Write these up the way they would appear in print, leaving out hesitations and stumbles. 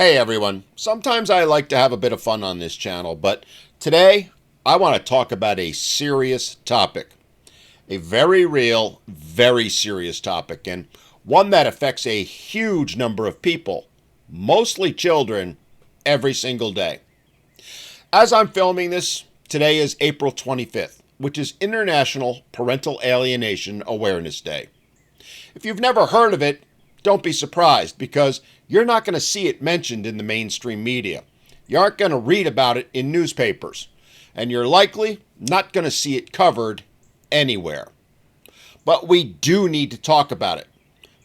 Hey everyone, sometimes I like to have a bit of fun on this channel, but today I want to talk about a serious topic. A very real, very serious topic, and one that affects a huge number of people, mostly children, every single day. As I'm filming this, today is April 25th, which is International Parental Alienation Awareness Day. If you've never heard of it, don't be surprised because you're not going to see it mentioned in the mainstream media. You aren't going to read about it in newspapers, and you're likely not going to see it covered anywhere. But we do need to talk about it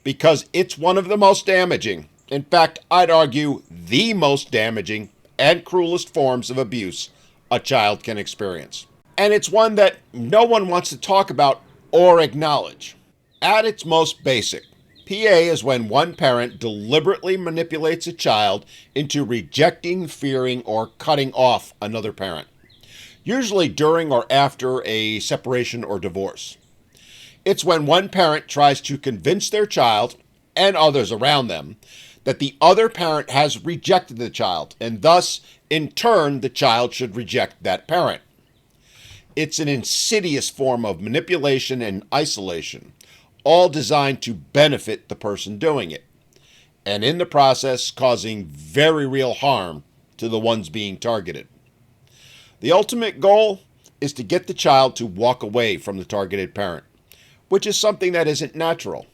because it's one of the most damaging, in fact, I'd argue the most damaging and cruelest forms of abuse a child can experience. And it's one that no one wants to talk about or acknowledge. At its most basic, PA is when one parent deliberately manipulates a child into rejecting, fearing, or cutting off another parent, usually during or after a separation or divorce. It's when one parent tries to convince their child and others around them that the other parent has rejected the child, and thus, in turn, the child should reject that parent. It's an insidious form of manipulation and isolation, all designed to benefit the person doing it, and in the process causing very real harm to the ones being targeted. The ultimate goal is to get the child to walk away from the targeted parent, which is something that isn't natural.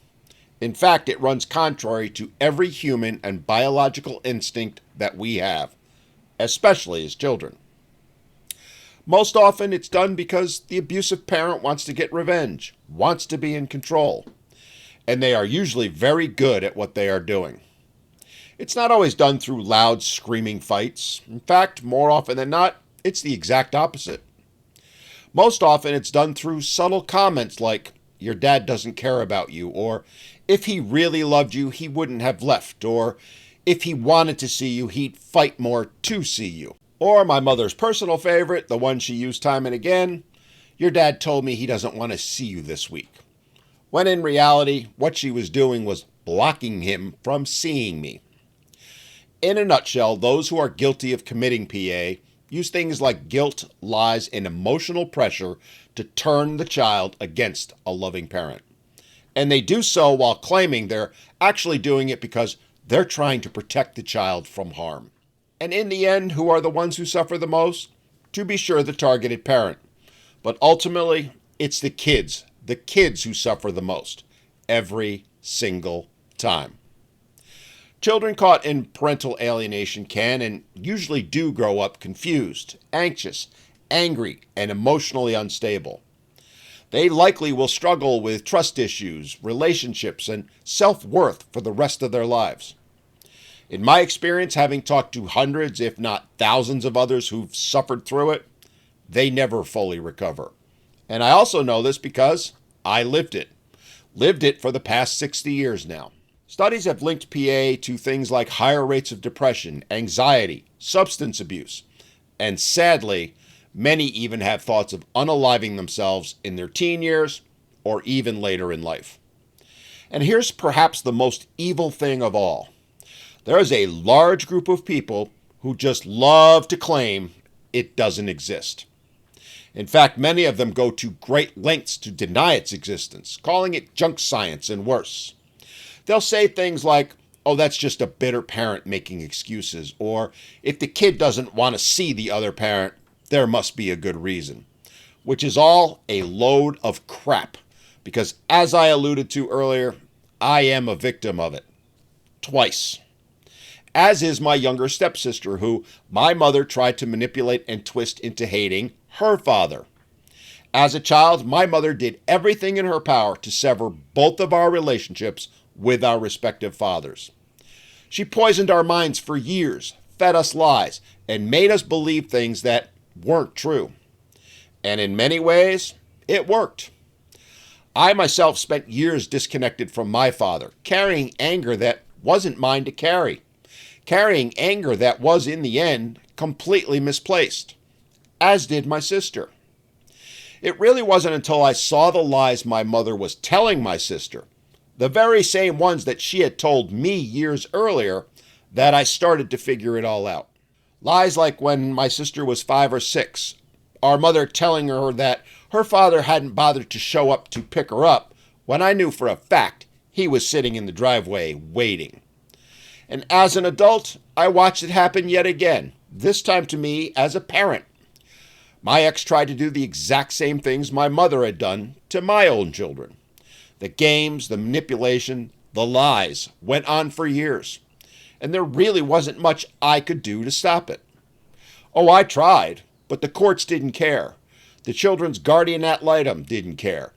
In fact, it runs contrary to every human and biological instinct that we have, especially as children. Most often, it's done because the abusive parent wants to get revenge, wants to be in control, and they are usually very good at what they are doing. It's not always done through loud, screaming fights. In fact, more often than not, it's the exact opposite. Most often, it's done through subtle comments like, "Your dad doesn't care about you," or "If he really loved you, he wouldn't have left," or "If he wanted to see you, he'd fight more to see you." Or my mother's personal favorite, the one she used time and again, "Your dad told me he doesn't want to see you this week." When in reality, what she was doing was blocking him from seeing me. In a nutshell, those who are guilty of committing PA use things like guilt, lies, and emotional pressure to turn the child against a loving parent. And they do so while claiming they're actually doing it because they're trying to protect the child from harm. And in the end, who are the ones who suffer the most? To be sure, the targeted parent. But ultimately, it's the kids who suffer the most, every single time. Children caught in parental alienation can and usually do grow up confused, anxious, angry, and emotionally unstable. They likely will struggle with trust issues, relationships, and self-worth for the rest of their lives. In my experience, having talked to hundreds, if not thousands of others who've suffered through it, they never fully recover. And I also know this because I lived it for the past 60 years now. Studies have linked PA to things like higher rates of depression, anxiety, substance abuse, and sadly, many even have thoughts of unaliving themselves in their teen years or even later in life. And here's perhaps the most evil thing of all. There is a large group of people who just love to claim it doesn't exist. In fact, many of them go to great lengths to deny its existence, calling it junk science and worse. They'll say things like, "Oh, that's just a bitter parent making excuses," or "If the kid doesn't want to see the other parent, there must be a good reason," which is all a load of crap, because as I alluded to earlier, I am a victim of it. Twice. As is my younger stepsister, who my mother tried to manipulate and twist into hating her father. As a child, my mother did everything in her power to sever both of our relationships with our respective fathers. She poisoned our minds for years, fed us lies, and made us believe things that weren't true. And in many ways, it worked. I myself spent years disconnected from my father, carrying anger that wasn't mine to carry, carrying anger that was, in the end, completely misplaced, as did my sister. It really wasn't until I saw the lies my mother was telling my sister, the very same ones that she had told me years earlier, that I started to figure it all out. Lies like when my sister was 5 or 6, our mother telling her that her father hadn't bothered to show up to pick her up when I knew for a fact he was sitting in the driveway waiting. And as an adult, I watched it happen yet again, this time to me as a parent. My ex tried to do the exact same things my mother had done to my own children. The games, the manipulation, the lies went on for years, and there really wasn't much I could do to stop it. Oh, I tried, but the courts didn't care. The children's guardian ad litem didn't care,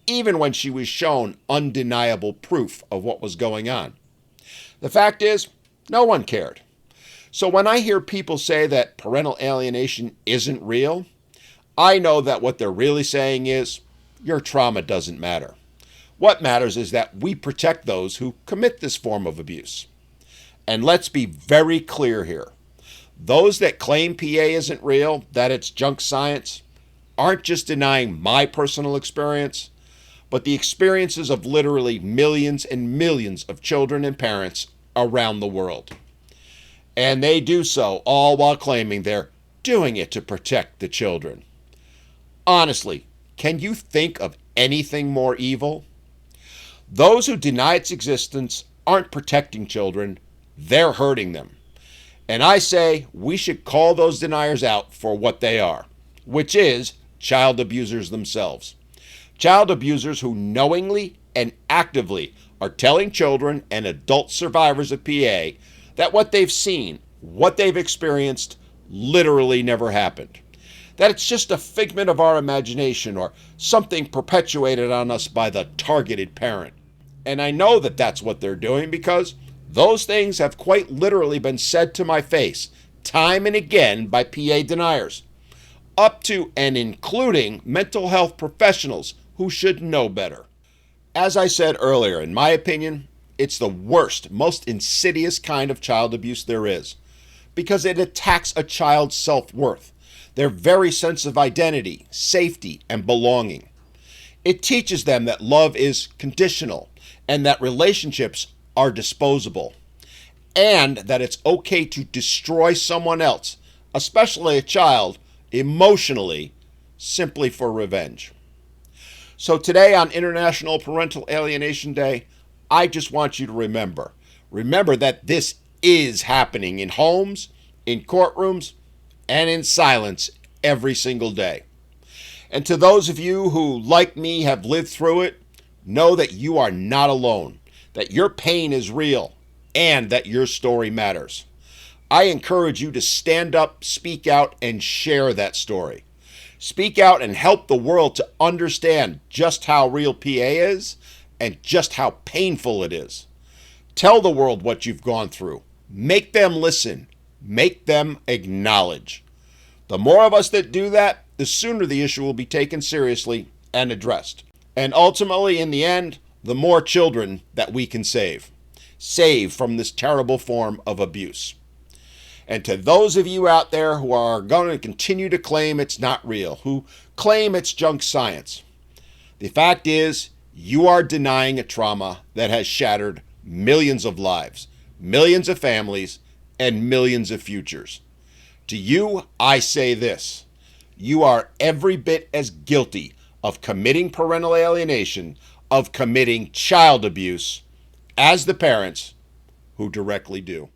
even when she was shown undeniable proof of what was going on. The fact is, no one cared. So when I hear people say that parental alienation isn't real, I know that what they're really saying is, your trauma doesn't matter. What matters is that we protect those who commit this form of abuse. And let's be very clear here. Those that claim PA isn't real, that it's junk science, aren't just denying my personal experience, but the experiences of literally millions and millions of children and parents around the world. And they do so all while claiming they're doing it to protect the children. Honestly, can you think of anything more evil? Those who deny its existence aren't protecting children, they're hurting them. And I say we should call those deniers out for what they are, which is child abusers themselves. Child abusers who knowingly and actively are telling children and adult survivors of PA that what they've seen, what they've experienced, literally never happened. That it's just a figment of our imagination or something perpetuated on us by the targeted parent. And I know that that's what they're doing because those things have quite literally been said to my face time and again by PA deniers, up to and including mental health professionals who should know better. As I said earlier, in my opinion, it's the worst, most insidious kind of child abuse there is because it attacks a child's self-worth, their very sense of identity, safety, and belonging. It teaches them that love is conditional and that relationships are disposable, and that it's okay to destroy someone else, especially a child, emotionally, simply for revenge. So today on International Parental Alienation Day, I just want you to remember that this is happening in homes, in courtrooms, and in silence every single day. And to those of you who, like me, have lived through it, know that you are not alone, that your pain is real, and that your story matters. I encourage you to stand up, speak out, and share that story. Speak out and help the world to understand just how real PA is and just how painful it is. Tell the world what you've gone through. Make them listen. Make them acknowledge. The more of us that do that, the sooner the issue will be taken seriously and addressed. And ultimately, in the end, the more children that we can save. Save from this terrible form of abuse. And to those of you out there who are going to continue to claim it's not real, who claim it's junk science, the fact is you are denying a trauma that has shattered millions of lives, millions of families, and millions of futures. To you, I say this: you are every bit as guilty of committing parental alienation, of committing child abuse, as the parents who directly do.